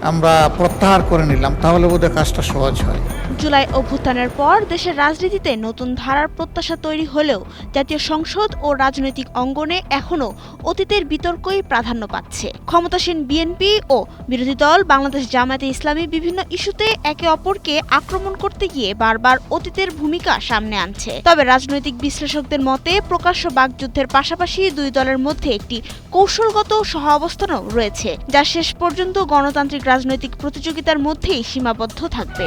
আমরা প্রত্যাহার করে নিলাম, তাহলে বোধহয় কাজটা সহজ হয়। জুলাই অভ্যুত্থানের পর দেশের রাজনীতিতে নতুন ধারার প্রত্যাশা তৈরি হলেও জাতীয় সংসদ ও রাজনৈতিক অঙ্গনে এখনও অতীতের বিতর্কই প্রাধান্য পাচ্ছে। ক্ষমতাসীন বিএনপি ও বিরোধী দল বাংলাদেশ জামায়াতে ইসলামী বিভিন্ন ইস্যুতে একে অপরকে আক্রমণ করতে গিয়ে বারবার অতীতের ভূমিকা সামনে আনছে। তবে রাজনৈতিক বিশ্লেষকদের মতে প্রকাশ্য বাকযুদ্ধের পাশাপাশি দুই দলের মধ্যে একটি কৌশলগত সহাবস্থানও রয়েছে, যা শেষ পর্যন্ত গণতান্ত্রিক রাজনৈতিক প্রতিযোগিতার মধ্যেই সীমাবদ্ধ থাকবে।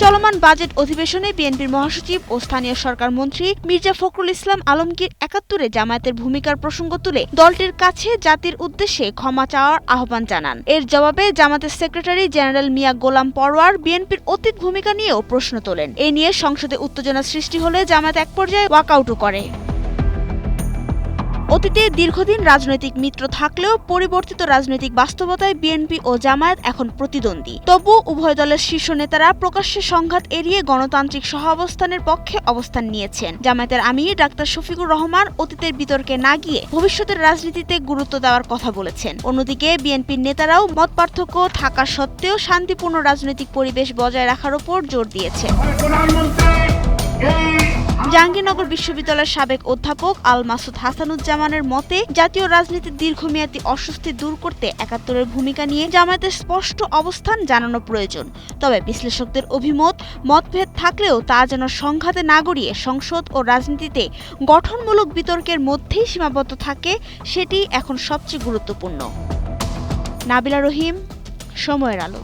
চলমান বাজেট অধিবেশনে বিএনপির মহাসচিব ও স্থানীয় সরকার মন্ত্রী মির্জা ফখরুল ইসলাম আলমগীর ৭১-এ জামায়াতের ভূমিকার প্রসঙ্গ তুলে দলটির কাছে জাতির উদ্দেশ্যে ক্ষমা চাওয়ার আহ্বান জানান। এর জবাবে জামায়াতের সেক্রেটারি জেনারেল মিয়া গোলাম পরোয়ার বিএনপির অতীত ভূমিকা নিয়েও প্রশ্ন তোলেন। এ নিয়ে সংসদে উত্তেজনা সৃষ্টি হলে জামায়াত এক পর্যায়ে ওয়াকআউটও করে। অতীতে দীর্ঘদিন রাজনৈতিক মিত্র থাকলেও পরিবর্তিত রাজনৈতিক বাস্তবতায় বিএনপি ও জামায়াত এখন প্রতিদ্বন্দ্বী। তবু উভয় দলের শীর্ষ নেতারা প্রকাশ্যে সংঘাত এড়িয়ে গণতান্ত্রিক সহাবস্থানের পক্ষে অবস্থান নিয়েছেন। জামায়াতের আমির ডাক্তার শফিকুর রহমান অতীতের বিতর্কে না গিয়ে ভবিষ্যতের রাজনীতিতে গুরুত্ব দেওয়ার কথা বলেছেন। অন্যদিকে বিএনপির নেতারাও মতপার্থক্য থাকা সত্ত্বেও শান্তিপূর্ণ রাজনৈতিক পরিবেশ বজায় রাখার উপর জোর দিয়েছেন। জাহাঙ্গীরনগর বিশ্ববিদ্যালয়ের সাবেক অধ্যাপক আল মাসুদ হাসানুজ্জামানের মতে, জাতীয় রাজনীতির দীর্ঘমেয়াদী অস্বস্তি দূর করতে ৭১-এর ভূমিকা নিয়ে জামায়াতের স্পষ্ট অবস্থান জানানো প্রয়োজন। তবে বিশ্লেষকদের অভিমত, মতভেদ থাকলেও তা যেন সংঘাতে না গড়িয়ে সংসদ ও রাজনীতিতে গঠনমূলক বিতর্কের মধ্যেই সীমাবদ্ধ থাকে, সেটি এখন সবচেয়ে গুরুত্বপূর্ণ। নাবিলা রহিম, সময়ের আলো।